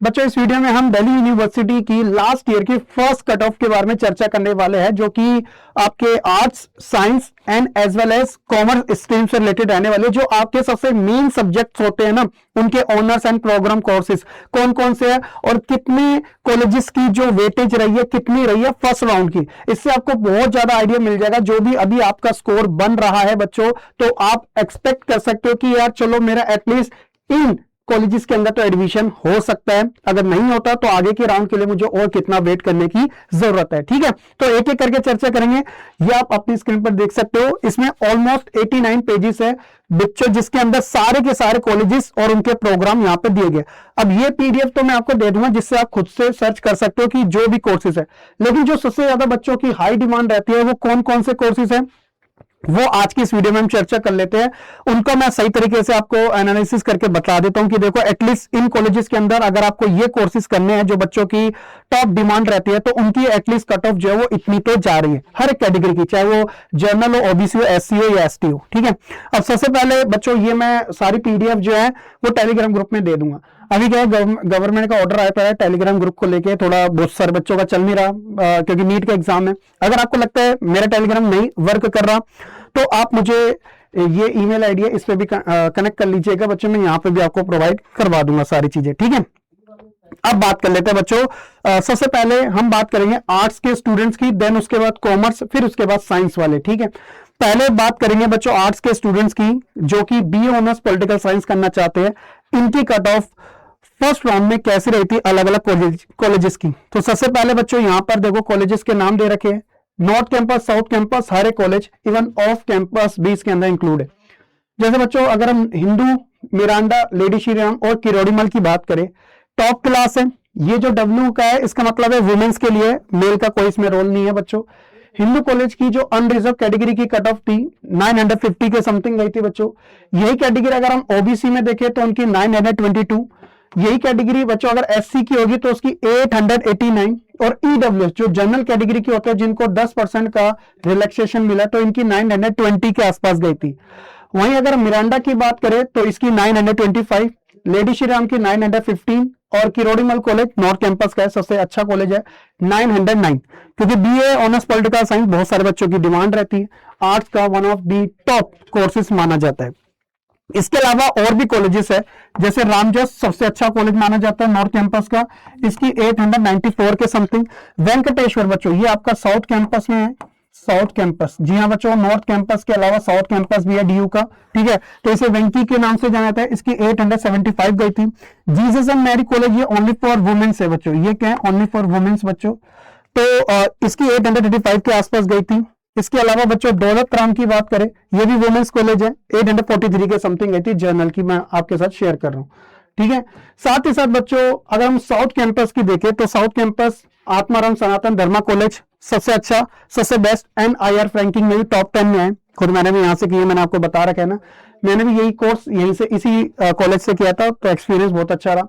बच्चों इस वीडियो में हम दिल्ली यूनिवर्सिटी की लास्ट ईयर की फर्स्ट कट ऑफ के बारे में चर्चा करने वाले हैं, जो कि आपके arts, science and as well as commerce stream से रिलेटेड रहने वाले, जो आपके सबसे मेन सब्जेक्ट्स होते हैं ना, उनके ऑनर्स एंड प्रोग्राम कोर्सेज कौन कौन से हैं और कितने कॉलेजेस की जो वेटेज रही है, कितनी रही है फर्स्ट राउंड की। इससे आपको बहुत ज्यादा आइडिया मिल जाएगा। जो भी अभी आपका स्कोर बन रहा है बच्चों, तो आप एक्सपेक्ट कर सकते हो कि यार चलो मेरा एटलीस्ट इन कॉलेजेस के अंदर तो एडमिशन हो सकता है। अगर नहीं होता तो आगे के राउंड के लिए मुझे और कितना वेट करने की जरूरत है। ठीक है, तो एक एक करके चर्चा करेंगे। ये आप अपनी स्क्रीन पर देख सकते हो। इसमें ऑलमोस्ट 89 पेजेस है बच्चों, जिसके अंदर सारे के सारे कॉलेजेस और उनके प्रोग्राम यहाँ पे दिए गए। अब ये पीडीएफ तो मैं आपको दे दूंगा, जिससे आप खुद से सर्च कर सकते हो कि जो भी कोर्सेज है। लेकिन जो सबसे ज्यादा बच्चों की हाई डिमांड रहती है वो कौन कौन से कोर्सेज है, वो आज की इस वीडियो में हम चर्चा कर लेते हैं। उनको मैं सही तरीके से आपको एनालिसिस करके बता देता हूं कि देखो एटलीस्ट इन कॉलेजेस के अंदर अगर आपको ये कोर्सेज करने हैं जो बच्चों की टॉप डिमांड रहती है, तो उनकी एटलीस्ट कट ऑफ जो है वो इतनी तो जा रही है हर एक कैटेगरी की, चाहे वो जर्नल हो, ओबीसी हो, एससी हो या एसटी हो। ठीक है, अब सबसे पहले बच्चों ये मैं सारी पीडीएफ जो है वो टेलीग्राम ग्रुप में दे दूंगा। अभी क्या है, गवर्नमेंट का ऑर्डर आया था टेलीग्राम ग्रुप को लेके, थोड़ा बहुत सारे बच्चों का चल नहीं रहा क्योंकि नीट का एग्जाम है। अगर आपको लगता है मेरा टेलीग्राम नहीं वर्क कर रहा, तो आप मुझे ये ईमेल आईडी है, इस पे भी कनेक्ट कर लीजिएगा बच्चों। मैं यहाँ पे भी आपको प्रोवाइड करवा दूंगा सारी चीजें। ठीक है, अब बात कर लेते हैं बच्चों। सबसे पहले हम बात करेंगे आर्ट्स के स्टूडेंट्स की, देन उसके बाद कॉमर्स, फिर उसके बाद साइंस वाले। ठीक है, पहले बात करेंगे बच्चों आर्ट्स के स्टूडेंट्स की, जो कि बीए ऑनर्स पॉलिटिकल साइंस करना चाहते हैं। इनकी कट ऑफ फर्स्ट राउंड में कैसी रहती है अलग अलग कॉलेजेस की। तो सबसे पहले बच्चों यहाँ पर देखो कॉलेजेस के नाम दे रखे हैं, नॉर्थ कैंपस, साउथ कैंपस, हर एक कॉलेज, इवन ऑफ कैंपस भी इसके अंदर इंक्लूड है। जैसे बच्चों अगर हम हिंदू, मिरांडा, लेडी श्री राम और किरोड़ीमल की बात करें, टॉप क्लास है। ये जो डब्ल्यू का है इसका मतलब है वुमेन्स के लिए, मेल का कोई इसमें रोल नहीं है बच्चों। हिंदू कॉलेज की जो अनरिजर्व कैटेगरी की कट ऑफ थी 950 के समथिंग गई थी बच्चों। यही कैटेगरी अगर हम ओबीसी में देखें तो उनकी 922। यही कैटेगरी बच्चों अगर एससी की होगी तो उसकी 889, और ईडब्ल्यूएस जो जनरल कैटेगरी की होते हैं जिनको 10% का रिलैक्सेशन मिला, तो इनकी 920 के आसपास गई थी। वहीं अगर मिरांडा की बात करें तो इसकी 925, लेडी श्री राम की 915, और किरोड़ीमल कॉलेज नॉर्थ कैंपस का है, सबसे अच्छा कॉलेज है, 909। क्योंकि बीए ऑनर्स पॉलिटिकल साइंस बहुत सारे बच्चों की डिमांड रहती है, आर्ट्स का one of the top courses माना जाता है। इसके अलावा और भी कॉलेजेस है, जैसे रामजस सबसे अच्छा कॉलेज माना जाता है नॉर्थ कैंपस का, इसकी 894 के समथिंग। वेंकटेश्वर बच्चों ये आपका साउथ कैंपस में है, साउथ कैंपस, जी हाँ बच्चों, नॉर्थ कैंपस के अलावा साउथ कैंपस भी है डीयू का। ठीक है, तो इसे वेंकी के नाम से जाना जाता है, इसकी 875 गई थी। जीसस एंड मैरी कॉलेज ये ओनली फॉर वुमेन्स है बच्चों, ये क्या है, ओनली फॉर वुमेन्स बच्चों, तो इसकी 835 के आसपास गई थी। इसके अलावा बच्चों दौलत राम की बात करें, ये भी वुमेन्स कॉलेज है, 843 के समथिंग गई थी, जर्नल की मैं आपके साथ शेयर कर रहा हूँ। ठीक है, साथ ही साथ बच्चों अगर हम साउथ कैंपस की देखें तो साउथ कैंपस आत्माराम सनातन धर्मा कॉलेज सबसे अच्छा, सबसे बेस्ट, NIR रैंकिंग में भी टॉप 10 में है। खुद मैंने भी यहाँ से किया, मैंने आपको बता रखा है ना, मैंने भी यही कोर्स यहीं से इसी कॉलेज से किया था, तो एक्सपीरियंस बहुत अच्छा रहा।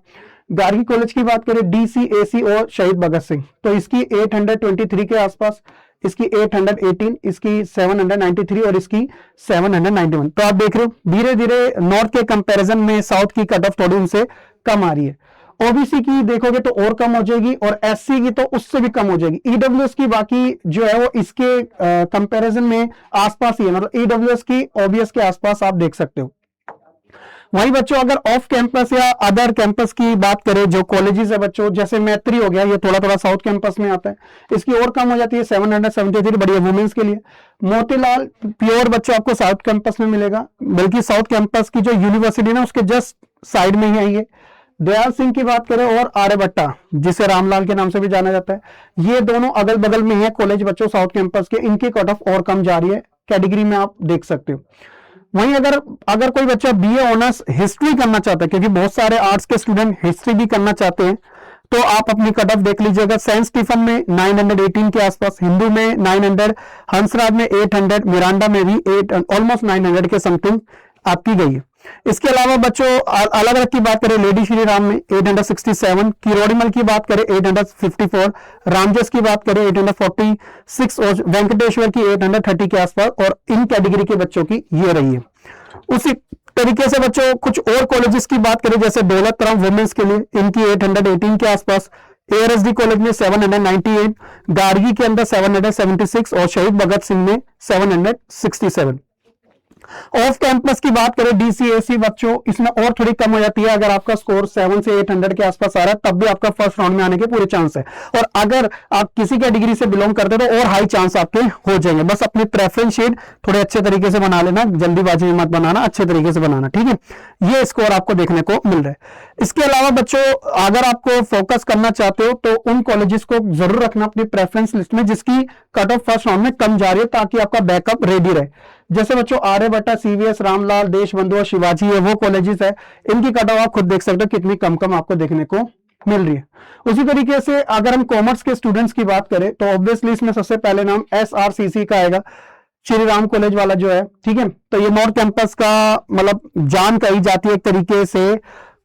गार्गी कॉलेज की बात करें, DCAC और शहीद भगत सिंह, तो इसकी 823 के आसपास, इसकी 818, इसकी 793 और इसकी 791। तो आप देख रहे हो धीरे धीरे नॉर्थ के कंपैरिजन में साउथ की कट ऑफ थोड़ी उनसे कम आ रही है। ओबीसी की देखोगे तो और कम हो जाएगी, और एससी की तो उससे भी कम हो जाएगी। ईडब्ल्यूएस की बाकी जो है वो इसके कंपैरिजन में आसपास ही है, मतलब ईडब्ल्यूएस की ओबीएस के आसपास आप देख सकते हो। वही बच्चों अगर ऑफ कैंपस या अदर कैंपस की बात करें, जो कॉलेजेस है बच्चों, जैसे मैत्री हो गया, ये थोड़ा थोड़ा साउथ कैंपस में आता है, इसकी और कम हो जाती है 773, बढ़िया वुमेन्स के लिए। मोतीलाल प्योर बच्चों आपको साउथ कैंपस में मिलेगा, बल्कि साउथ कैंपस की जो यूनिवर्सिटी ना उसके जस्ट साइड में ही है ये। दयाल सिंह की बात करें और आर्यभट्टा, जिसे रामलाल के नाम से भी जाना जाता है, ये दोनों अगल बगल में है कॉलेज बच्चों साउथ कैंपस के, इनकी कट ऑफ और कम जा रही है, कैटेगरी में आप देख सकते हो। वहीं अगर कोई बच्चा बीए ऑनर्स हिस्ट्री करना चाहता है, क्योंकि बहुत सारे आर्ट्स के स्टूडेंट हिस्ट्री भी करना चाहते हैं, तो आप अपनी कट ऑफ देख लीजिएगा। सेंट स्टीफन में 918 के आसपास, हिंदू में 900, हंसराज में 800, मिरांडा में भी ऑलमोस्ट 900 के समथिंग आपकी गई है। इसके अलावा बच्चों अलग अलग की बात करें, लेडी श्री राम में 867, किरोड़ीमल की बात करें 854, रामजस की बात करें 846 और वेंकटेश्वर की 830 के आसपास, और इन कैटेगरी के बच्चों की ये रही है। तरीके से बच्चों कुछ और कॉलेजेस की बात करें, जैसे दौलत राम वुमेन्स के लिए इनकी 818 के आसपास, एआरएसडी कॉलेज में 798, गार्गी के अंदर 776 और शहीद भगत सिंह में 767। ऑफ कैंपस की बात करें डीसीएसी बच्चों, इसमें और थोड़ी कम हो जाती है। अगर आपका स्कोर 7 से 800 के आसपास आ रहा है तब भी आपका फर्स्ट राउंड में आने के पूरे चांस है, और अगर आप किसी कैटेगरी से बिलोंग करते हो तो और हाई चांस आपके हो जाएंगे। बस अपनी प्रेफरेंस शीट थोड़े अच्छे तरीके से बना लेना, जल्दीबाजी में मत बनाना, अच्छे तरीके से बनाना, ठीक है। ये स्कोर आपको देखने को मिल रहा है। इसके अलावा बच्चों अगर आपको फोकस करना चाहते हो तो उन कॉलेजेस को जरूर रखना अपनी प्रेफरेंस लिस्ट में जिसकी कट ऑफ फर्स्ट राउंड में कम जा रही है, ताकि आपका बैकअप रेडी रहे। जैसे बच्चों आर्यभट्टा, सीवीएस, रामलाल, देशबंधु और शिवाजी है, वो कॉलेजेस है, इनकी कट ऑफ आप खुद देख सकते हो कितनी कम कम आपको देखने को मिल रही है। उसी तरीके से अगर हम कॉमर्स के स्टूडेंट्स की बात करें तो ऑब्वियसली इसमें सबसे पहले नाम एसआरसीसी का आएगा, श्री राम कॉलेज वाला जो है, ठीक है। तो ये नॉर्थ कैंपस का मतलब जान कही जाती है एक तरीके से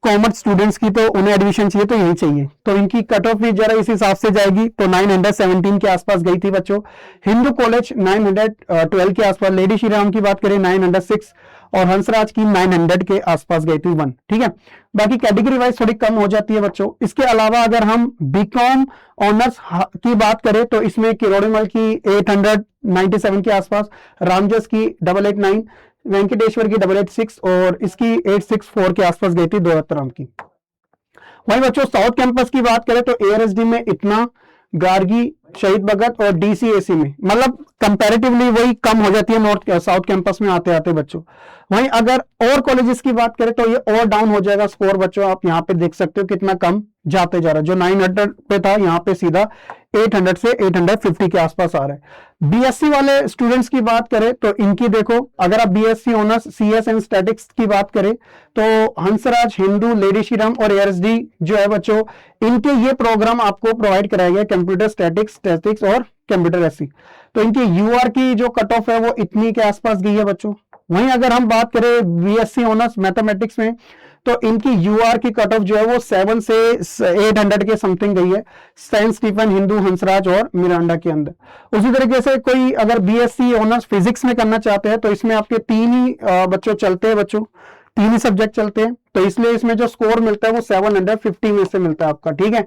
कॉमर्स स्टूडेंट्स की, तो उन्हें एडमिशन चाहिए तो यही चाहिए। तो इनकी कट ऑफ भी जरा इस हिसाब से जाएगी, तो 917 के आसपास गई थी बच्चों। हिंदू कॉलेज 912 के आसपास, लेडी श्री राम की बात करें 906 और हंसराज की 900 के आसपास गई थी 1, ठीक है। बाकी कैटेगरी वाइज थोड़ी कम हो जाती है बच्चों। इसके अलावा अगर हम बीकॉम ऑनर्स की बात करें तो इसमें किरोड़ीमल की 897 के आसपास, रामजस की 889, वेंकटेश्वर की 886 और इसकी 864 के आसपास गई थी दौलतराम की। वहीं बच्चों साउथ कैंपस की बात करें तो एआरएसडी में इतना, गार्गी, शहीद भगत और डीसीएसी में मतलब कंपैरेटिवली वही कम हो जाती है नॉर्थ साउथ कैंपस में आते आते बच्चों। वहीं अगर और कॉलेजेस की बात करें तो ये और डाउन हो जाएगा स्कोर बच्चों, आप यहाँ पे देख सकते हो कितना कम जाते जा रहा है। जो 900 पे था यहाँ पे सीधा 800 से 850 के आसपास आ रहा है। बीएससी वाले स्टूडेंट्स की बात करें तो इनकी देखो, अगर आप BSc honours CS and statics की बात करें तो हंसराज, हिंदू, लेडी श्री राम और एआरएसडी जो है बच्चों, इनके ये प्रोग्राम आपको प्रोवाइड कराया गया, कंप्यूटर स्टैटिक्स और कंप्यूटर एससी। तो इनकी यूआर की जो कट ऑफ है वो इतनी के आसपास गई है बच्चों। वहीं अगर हम बात करें बीएससी ऑनर्स मैथमेटिक्स में तो इनकी यूआर की कट ऑफ जो है वो 7 से 800 के समथिंग गई है, सेंट स्टीफन, हिंदू, हंसराज और मिरांडा के अंदर। उसी तरीके से कोई अगर बीएससी ऑनर्स फिजिक्स में करना चाहते हैं तो इसमें आपके 3 ही बच्चों चलते हैं बच्चों, 3 ही सब्जेक्ट चलते हैं, तो इसलिए इसमें जो स्कोर मिलता है वो 750 में से मिलता है आपका, ठीक है।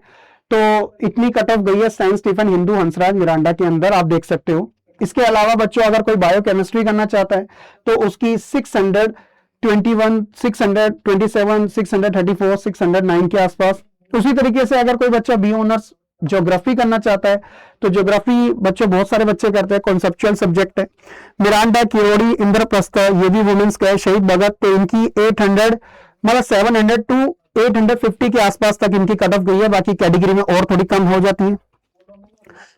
तो इतनी कट ऑफ गई है Saint Stephen, Hindu, Hansraj, Miranda के अंदर, आप देख सकते हो। इसके अलावा बच्चों अगर कोई बायोकेमिस्ट्री करना चाहता है तो उसकी 621, 627, 634, 609 के आसपास। उसी तरीके से अगर कोई बच्चा बी ऑनर्स ज्योग्राफी करना चाहता है तो ज्योग्राफी बच्चों बहुत सारे बच्चे करते हैं, कॉन्सेप्चुअल सब्जेक्ट है। मिरांडा, किरोड़ी, इंद्रप्रस्थ, ये भी वुमेन्स का है, शहीद भगत, तो इनकी 800 मतलब 700 टू 850 के आसपास तक इनकी कट ऑफ गई है। बाकी कैटेगरी में और थोड़ी कम हो जाती है।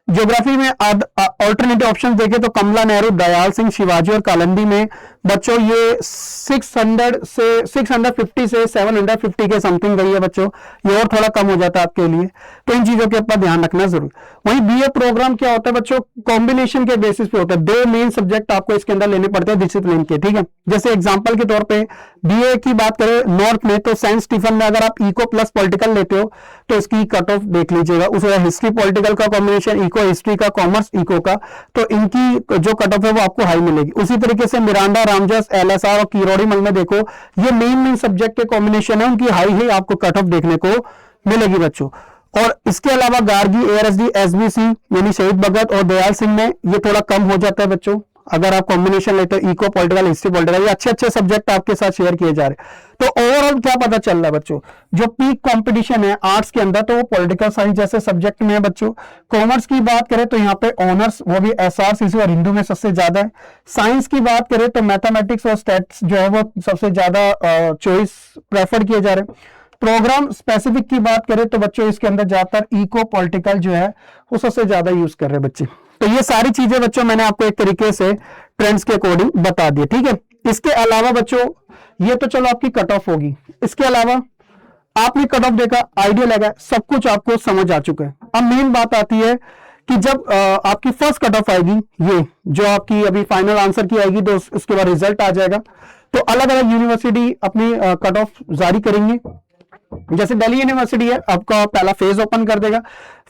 ज्योग्राफी में ऑल्टरनेटिव ऑप्शन देखें तो कमला नेहरू, दयाल सिंह, शिवाजी और कालंदी में बच्चों ये 650 से 750 के समथिंग गई है बच्चों, ये और थोड़ा कम हो जाता है आपके लिए, तो इन चीजों के ऊपर ध्यान रखना जरूर। वहीं बीए प्रोग्राम क्या होता है बच्चों, कॉम्बिनेशन के बेसिस पे होता है, 2 मेन सब्जेक्ट आपको इसके अंदर लेने पड़ते हैं डिसिप्लिन के, ठीक है। जैसे एग्जाम्पल के तौर पर बीए की बात करें नॉर्थ में तो सेंट स्टीफन में अगर आप इको प्लस पॉलिटिकल लेते हो तो इसकी कट ऑफ देख लीजिएगा। उसे हिस्ट्री पॉलिटिकल का कॉम्बिनेशन, इको हिस्ट्री का, कॉमर्स इको का, तो इनकी जो कट ऑफ है वो आपको हाई मिलेगी। उसी तरीके से मिरांडा, रामजस, एलएसआर और किरोड़ीमल में देखो ये मेन सब्जेक्ट के कॉम्बिनेशन है, उनकी हाई ही आपको कट ऑफ देखने को मिलेगी बच्चों। और इसके अलावा गार्गी, एआरएसडी, एसबीसी यानी शहीद भगत और दयाल सिंह में ये थोड़ा कम हो जाता है बच्चों। अगर आप कॉम्बिनेशन लेते हो इको पॉलिटिकल, हिस्ट्री पॉलिटिकल, ये अच्छे अच्छे सब्जेक्ट आपके साथ शेयर किए जा रहे हैं। तो ओवरऑल क्या पता चल रहा है बच्चों, जो पीक कंपटीशन है आर्ट्स के अंदर तो वो पॉलिटिकल साइंस जैसे सब्जेक्ट में है बच्चों। कॉमर्स की बात करें तो यहाँ पे ऑनर्स वो भी एसआरसीसी और हिंदू में सबसे ज्यादा है। साइंस की बात करें तो मैथमेटिक्स और स्टैट्स जो है वो सबसे ज्यादा चॉइस प्रेफर किए जा रहे हैं। प्रोग्राम स्पेसिफिक की बात करें तो बच्चों इसके अंदर ज्यादातर इको पॉलिटिकल जो है वो सबसे ज्यादा यूज कर रहे हैं बच्चे। तो ये सारी चीजें बच्चों मैंने आपको एक तरीके से ट्रेंड्स के अकॉर्डिंग बता दिए, ठीक है। इसके अलावा बच्चों ये तो चलो आपकी कट ऑफ होगी, इसके अलावा आपने कट ऑफ देखा, आइडिया लगा, सब कुछ आपको समझ आ चुका है। अब मेन बात आती है कि जब आपकी फर्स्ट कट ऑफ आएगी, ये जो आपकी अभी फाइनल आंसर की आएगी तो उसके बाद रिजल्ट आ जाएगा, तो अलग अलग यूनिवर्सिटी अपनी कट ऑफ जारी करेंगे। जैसे दिल्ली यूनिवर्सिटी है आपका पहला फेज ओपन कर देगा,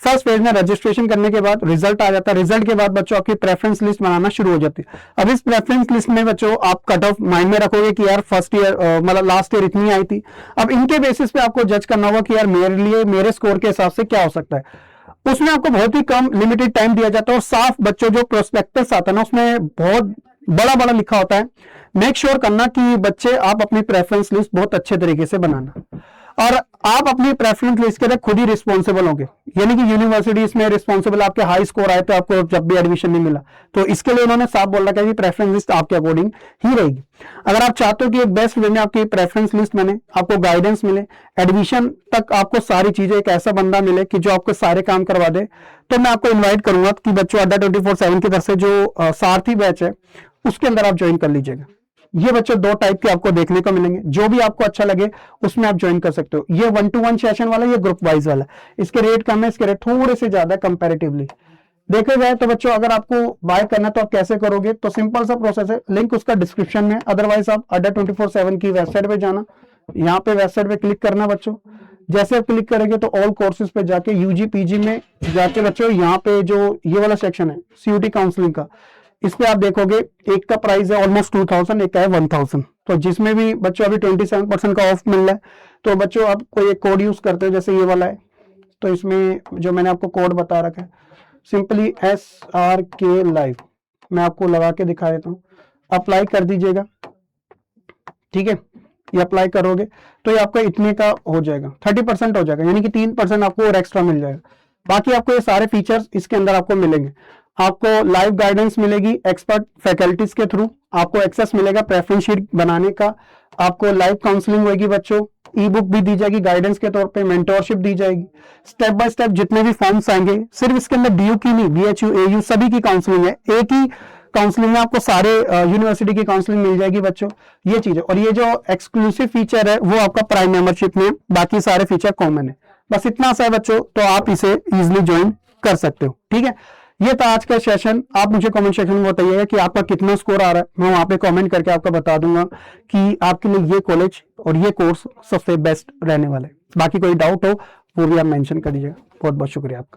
फर्स्ट फेज में रजिस्ट्रेशन करने के बाद रिजल्ट आ जाता है, रिजल्ट के बाद बच्चों आपकी प्रेफरेंस लिस्ट बनाना शुरू हो जाती है। अब इस प्रेफरेंस लिस्ट में बच्चों आप कट ऑफ माइंड में रखोगे कि यार फर्स्ट ईयर मतलब लास्ट ईयर इतनी आई थी। अब इनके बेसिस पे आपको जज करना होगा कि यार मेरे लिए मेरे स्कोर के हिसाब से क्या हो सकता है। उसमें आपको बहुत ही कम लिमिटेड टाइम दिया जाता है और साफ बच्चों जो प्रोस्पेक्टस आता है ना उसमें बहुत बड़ा बड़ा लिखा होता है। मेक श्योर करना कि बच्चे आप अपनी प्रेफरेंस लिस्ट बहुत अच्छे तरीके से बनाना, और आप अपनी प्रेफरेंस लिस्ट के लिए खुद ही रिस्पॉन्सिबल होंगे, यानी कि यूनिवर्सिटी इसमें रिस्पॉन्सिबल। आपके हाई स्कोर आए तो आपको जब भी एडमिशन नहीं मिला तो इसके लिए उन्होंने साफ बोल रखा है कि प्रेफरेंस लिस्ट आपके अकॉर्डिंग ही रहेगी। अगर आप चाहते हो कि एक बेस्ट वे में आपकी प्रेफरेंस लिस्ट बने, आपको गाइडेंस मिले, एडमिशन तक आपको सारी चीजें, एक ऐसा बंदा मिले कि जो आपको सारे काम करवा दे, तो मैं आपको इन्वाइट करूंगा कि बच्चों अड्डा 24/7 की तरफ से जो सारथी बैच है उसके अंदर आप ज्वाइन कर लीजिएगा। ये बच्चों दो टाइप के आपको देखने को मिलेंगे, जो भी आपको अच्छा लगे उसमें आप ज्वाइन कर सकते हो। ये 1-to-1 सेशन वाला, ये ग्रुप वाइज वाला। इसके रेट कम है, इसके रेट थोड़े से ज्यादा कंपैरेटिवली देखे जाए तो बच्चों अगर आपको बाय करना तो आप कैसे करोगे, तो सिंपल सा प्रोसेस है, लिंक उसका डिस्क्रिप्शन में। अदरवाइज आप अड्डा 24/7 की वेबसाइट पे जाना, यहाँ पे वेबसाइट पे क्लिक करना बच्चों। जैसे आप क्लिक करेंगे तो ऑल कोर्सेज पे जाके यूजी पीजी में जाके बच्चों यहाँ पे जो ये वाला सेक्शन है सीयूटी काउंसलिंग का, इस पे आप देखोगे एक का प्राइस है ऑलमोस्ट 2000, एक का है 1000। तो जिसमें भी बच्चों अभी 27% का ऑफ मिल रहा है। तो बच्चों आप कोई एक कोड यूज करते हो, जैसे ये वाला है, तो इसमें जो मैंने आपको कोड बता रखा है सिंपली SRK लाइव, मैं आपको लगा के दिखा देता हूँ। अप्लाई कर दीजिएगा, ठीक है। ये अप्लाई करोगे तो ये आपका इतने का हो जाएगा, 30% हो जाएगा, यानी कि 3% आपको और एक्स्ट्रा मिल जाएगा। बाकी आपको ये सारे फीचर्स इसके अंदर आपको मिलेंगे। आपको लाइव गाइडेंस मिलेगी एक्सपर्ट फैकल्टीज के थ्रू, आपको एक्सेस मिलेगा प्रेफरेंस शीट बनाने का, आपको लाइव काउंसलिंग होगी बच्चों, ई बुक भी दी जाएगी गाइडेंस के तौर पे, मेंटोरशिप दी जाएगी, स्टेप बाय स्टेप जितने भी फॉर्म्स आएंगे, सिर्फ इसके अंदर DU की नहीं, BHU AU सभी की काउंसलिंग है। एक ही काउंसलिंग में आपको सारे यूनिवर्सिटी की काउंसलिंग मिल जाएगी बच्चों, ये चीज है। और ये जो एक्सक्लूसिव फीचर है वो आपका प्राइम मेंबरशिप में, बाकी सारे फीचर कॉमन है। बस इतना सा है बच्चों, तो आप इसे इजिली ज्वाइन कर सकते हो, ठीक है। ये था आज का सेशन। आप मुझे कमेंट सेक्शन में बताइएगा कि आपका कितना स्कोर आ रहा है, मैं वहां पे कमेंट करके आपको बता दूंगा कि आपके लिए ये कॉलेज और ये कोर्स सबसे बेस्ट रहने वाला है। बाकी कोई डाउट हो वो भी आप मेंशन कर दीजिएगा। बहुत बहुत शुक्रिया आपका।